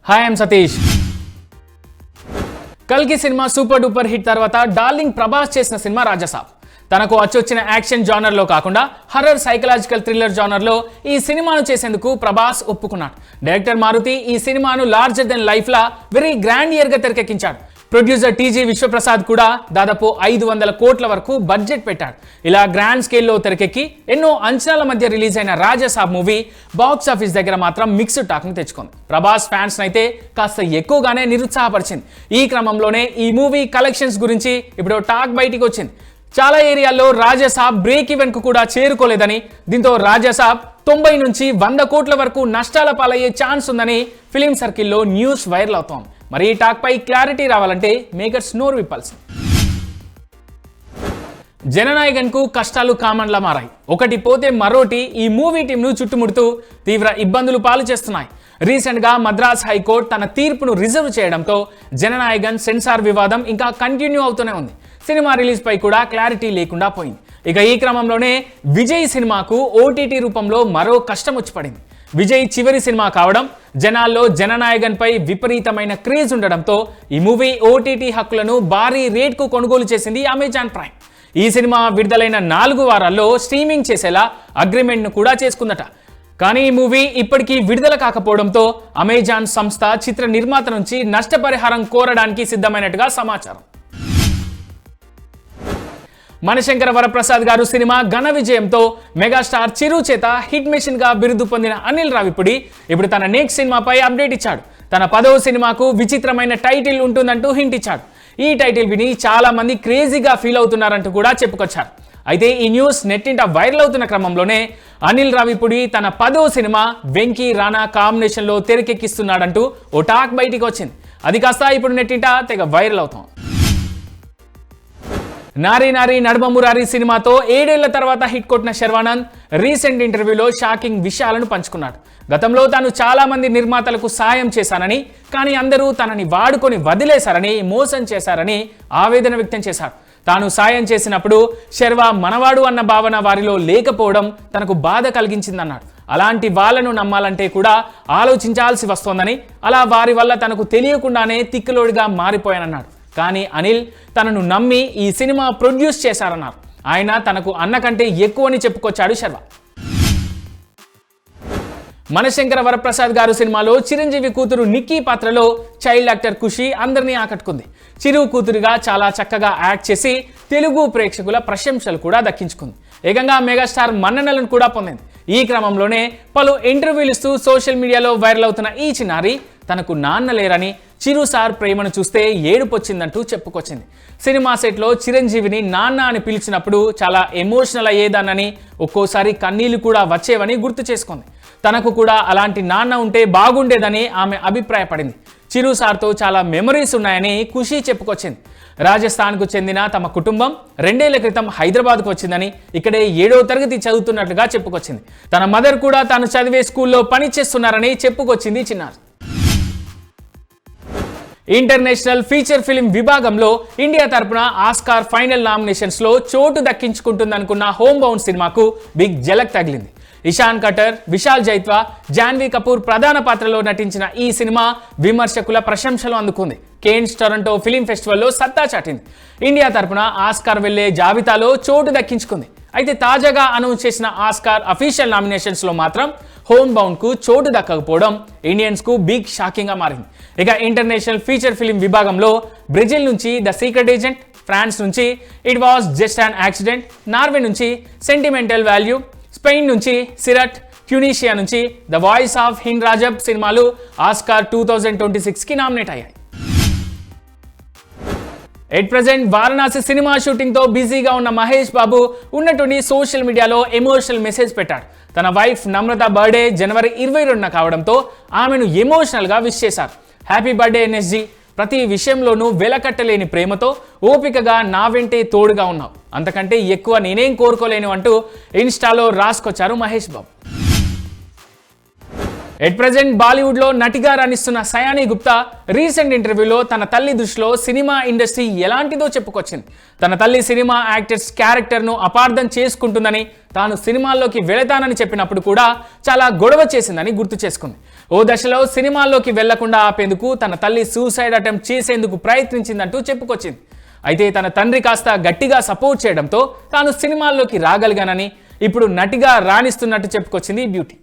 Hi I'm Satish. కల్కి cinema super duper hit తర్వాత darling Prabhas చేసిన సినిమా రాజసాబ్. తనకు అచ్చొచ్చిన యాక్షన్ జానర్లో కాకుండా హర్రర్ సైకలాజికల్ థ్రిల్లర్ జానర్లో ఈ సినిమాను చేసేందుకు ప్రభాస్ ఒప్పుకున్నాడు. డైరెక్టర్ మారుతి ఈ సినిమాను లార్జర్ దెన్ లైఫ్ లా వెరీ గ్రాండియర్గా తెరకెక్కించాడు. ప్రొడ్యూసర్ టీజీ విశ్వప్రసాద్ కూడా దాదాపు 500 కోట్ల వరకు బడ్జెట్ పెట్టాడు. ఇలా గ్రాండ్ స్కేల్లో తెరకెక్కి ఎన్నో అంచనాల మధ్య రిలీజ్ అయిన రాజసాబ్ మూవీ బాక్స్ ఆఫీస్ దగ్గర మాత్రం మిక్స్డ్ టాక్ని తెచ్చుకుంది. ప్రభాస్ ఫ్యాన్స్ అయితే కాస్త ఎక్కువగానే నిరుత్సాహపరిచింది. ఈ క్రమంలోనే ఈ మూవీ కలెక్షన్స్ గురించి ఇప్పుడు టాక్ బయటికి వచ్చింది. చాలా ఏరియాల్లో రాజసాబ్ బ్రేక్ ఈవెన్ కు కూడా చేరుకోలేదని, దీంతో రాజసాబ్ 90 నుంచి 100 కోట్ల వరకు నష్టాల పాలయ్యే ఛాన్స్ ఉందని ఫిలిం సర్కిల్లో న్యూస్ వైరల్ అవుతోంది. మరి ఈ టాక్ పై క్లారిటీ రావాలంటే మేకర్స్ నోరు విప్పాల్సింది. జననాయకన్ కు కష్టాలు కామన్లా మారాయి. ఒకటి పోతే మరోటి ఈ మూవీ టీంను చుట్టుముడుతూ తీవ్ర ఇబ్బందులు పాలు చేస్తున్నాయి. రీసెంట్ గా మద్రాస్ హైకోర్టు తన తీర్పును రిజర్వ్ చేయడంతో జననాయకన్ సెన్సార్ వివాదం ఇంకా కంటిన్యూ అవుతూనే ఉంది. సినిమా రిలీజ్ పై కూడా క్లారిటీ లేకుండా పోయింది. ఇక ఈ క్రమంలోనే విజయ్ సినిమాకు ఓటీటీ రూపంలో మరో కష్టం వచ్చి పడింది. విజయ్ చివరి సినిమా కావడం, జనాల్లో జననాయకన్ పై విపరీతమైన క్రేజ్ ఉండడంతో ఈ మూవీ ఓటీటీ హక్కులను భారీ రేట్కు కొనుగోలు చేసింది అమెజాన్ ప్రైమ్. ఈ సినిమా విడుదలైన 4 వారాల్లో స్ట్రీమింగ్ చేసేలా అగ్రిమెంట్ను కూడా చేసుకుందట. కానీ ఈ మూవీ ఇప్పటికీ విడుదల కాకపోవడంతో అమెజాన్ సంస్థ చిత్ర నిర్మాత నుంచి నష్టపరిహారం కోరడానికి సిద్ధమైనట్టుగా సమాచారం. మనశంకర వరప్రసాద్ గారు సినిమా ఘన విజయంతో మెగాస్టార్ చిరు చేత హిట్ మెషిన్ గా బిరుదు పొందిన అనిల్ రావిపూడి ఇప్పుడు తన నెక్స్ట్ సినిమాపై అప్డేట్ ఇచ్చాడు. తన 10వ సినిమాకు విచిత్రమైన టైటిల్ ఉంటుందంటూ హింట్ ఇచ్చాడు. ఈ టైటిల్ విని చాలా మంది క్రేజీగా ఫీల్ అవుతున్నారంటూ కూడా చెప్పుకొచ్చారు. అయితే ఈ న్యూస్ నెట్టింట వైరల్ అవుతున్న క్రమంలోనే అనిల్ రావిపూడి తన 10వ సినిమా వెంకీ రానా కాంబినేషన్ లో తెరకెక్కిస్తున్నాడంటూ ఓ టాక్ బయటికి వచ్చింది. అది కాస్త ఇప్పుడు నెట్టింట తెగ వైరల్ అవుతాం. నారీ నారీ నడుమ మురారి సినిమాతో 7 ఏళ్ల తర్వాత హిట్ కొట్టిన శర్వానంద్ రీసెంట్ ఇంటర్వ్యూలో షాకింగ్ విషయాలను పంచుకున్నాడు. గతంలో తాను చాలా మంది నిర్మాతలకు సాయం చేశానని, కానీ అందరూ తనని వాడుకొని వదిలేశారని, మోసం చేశారని ఆవేదన వ్యక్తం చేశాడు. తాను సాయం చేసినప్పుడు శర్వా మనవాడు అన్న భావన వారిలో లేకపోవడం తనకు బాధ కలిగించిందన్నాడు. అలాంటి వాళ్ళను నమ్మాలంటే కూడా ఆలోచించాల్సి వస్తోందని, అలా వారి వల్ల తనకు తెలియకుండానే తిక్కులోడిగా మారిపోయానన్నాడు. కానీ అనిల్ తనను నమ్మి ఈ సినిమా ప్రొడ్యూస్ చేశారన్నారు. ఆయన తనకు అన్నకంటే ఎక్కువని చెప్పుకొచ్చాడు శర్వా. మనశంకర వరప్రసాద్ గారు సినిమాలో చిరంజీవి కూతురు నిక్కీ పాత్రలో చైల్డ్ యాక్టర్ ఖుషి అందరినీ ఆకట్టుకుంది. చిరు కూతురుగా చాలా చక్కగా యాక్ట్ చేసి తెలుగు ప్రేక్షకుల ప్రశంసలు కూడా దక్కించుకుంది. ఏకంగా మెగాస్టార్ మన్ననలను కూడా పొందింది. ఈ క్రమంలోనే పలు ఇంటర్వ్యూలు ఇస్తూ సోషల్ మీడియాలో వైరల్ అవుతున్న ఈ చిన్నారి తనకు నాన్న లేరని, చిరు సార్ ప్రేమను చూస్తే ఏడుపొచ్చిందంటూ చెప్పుకొచ్చింది. సినిమా సెట్లో చిరంజీవిని నాన్న అని పిలిచినప్పుడు చాలా ఎమోషనల్ అయ్యేదానని, ఒక్కోసారి కన్నీళ్లు కూడా వచ్చేవని గుర్తు చేసుకుంది. తనకు కూడా అలాంటి నాన్న ఉంటే బాగుండేదని ఆమె అభిప్రాయపడింది. చిరు సార్తో చాలా మెమరీస్ ఉన్నాయని ఖుషి చెప్పుకొచ్చింది. రాజస్థాన్కు చెందిన తమ కుటుంబం 2 ఏళ్ల క్రితం హైదరాబాద్కు వచ్చిందని, ఇక్కడే 7వ తరగతి చదువుతున్నట్లుగా చెప్పుకొచ్చింది. తన మదర్ కూడా తాను చదివే స్కూల్లో పనిచేస్తున్నారని చెప్పుకొచ్చింది చిన్నారి. ఇంటర్నేషనల్ ఫీచర్ ఫిల్మ్ విభాగంలో ఇండియా తరపున ఆస్కార్ ఫైనల్ నామినేషన్స్ లో చోటు దక్కించుకుంటుందనుకున్న హోమ్ బౌండ్ సినిమాకు బిగ్ జలక్ తగిలింది. ఇషాన్ కటర్, విశాల్ జైత్వా, జాన్వీ కపూర్ ప్రధాన పాత్రలో నటించిన ఈ సినిమా విమర్శకుల ప్రశంసలు అందుకుంది. కేన్స్ టొరంటో ఫిలిం ఫెస్టివల్లో సత్తా చాటింది. ఇండియా తరపున ఆస్కార్ వెళ్లే జాబితాలో చోటు దక్కించుకుంది. అయితే తాజాగా అనౌన్స్ చేసిన ఆస్కార్ అఫీషియల్ నామినేషన్స్ లో మాత్రం హోమ్ బౌండ్ కు చోటు దక్కకపోవడం ఇండియన్స్ కు బిగ్ షాకింగ్ గా మారింది. ఇక ఇంటర్నేషనల్ ఫీచర్ ఫిల్మ్ విభాగంలో బ్రెజిల్ నుంచి ద సీక్రెట్ ఏజెంట్, ఫ్రాన్స్ నుంచి it was just an accident, Norway నుంచి సెంటిమెంటల్ వాల్యూ, స్పెయిన్ నుంచి సిరట్, ట్యూనీషియా నుంచి ద వాయిస్ ఆఫ్ హింద్ రాజబ్ సినిమాలు ఆస్కార్ 2026 కి నామినేట్ అయ్యాయి. At present Varanasi cinema shooting తో బిజీగా ఉన్న మహేష్ బాబు ఉన్నటువంటి సోషల్ మీడియాలో ఎమోషనల్ మెసేజ్ పెట్టాడు. తన వైఫ్ నమ్రత బర్త్డే జనవరి 22న కావడంతో ఆమెను ఎమోషనల్ గా విష్ చేశారు. హ్యాపీ బర్త్డే ఎన్ఎస్జీ, ప్రతి విషయంలోనూ వెలకట్టలేని ప్రేమతో ఓపికగా నా వెంటే తోడుగా ఉన్నావు, అంతకంటే ఎక్కువ నేనేం కోరుకోలేను అంటూ ఇన్స్టాలో రాసుకొచ్చారు మహేష్ బాబు. ఎట్ ప్రెజెంట్ బాలీవుడ్ లో నటిగా రాణిస్తున్న సయానీ గుప్తా రీసెంట్ ఇంటర్వ్యూలో తన తల్లి దృష్టిలో సినిమా ఇండస్ట్రీ ఎలాంటిదో చెప్పుకొచ్చింది. తన తల్లి సినిమా యాక్టర్స్ క్యారెక్టర్ ను అపార్థం చేసుకుంటుందని, తాను సినిమాల్లోకి వెళతానని చెప్పినప్పుడు కూడా చాలా గొడవ చేసిందని గుర్తు చేసుకుంది. ఓ దశలో సినిమాల్లోకి వెళ్లకుండా ఆపేందుకు తన తల్లి సూసైడ్ అటెంప్ట్ చేసేందుకు ప్రయత్నించిందంటూ చెప్పుకొచ్చింది. అయితే తన తండ్రి కాస్త గట్టిగా సపోర్ట్ చేయడంతో తాను సినిమాల్లోకి రాగలిగానని, ఇప్పుడు నటిగా రాణిస్తున్నట్టు చెప్పుకొచ్చింది బ్యూటీ.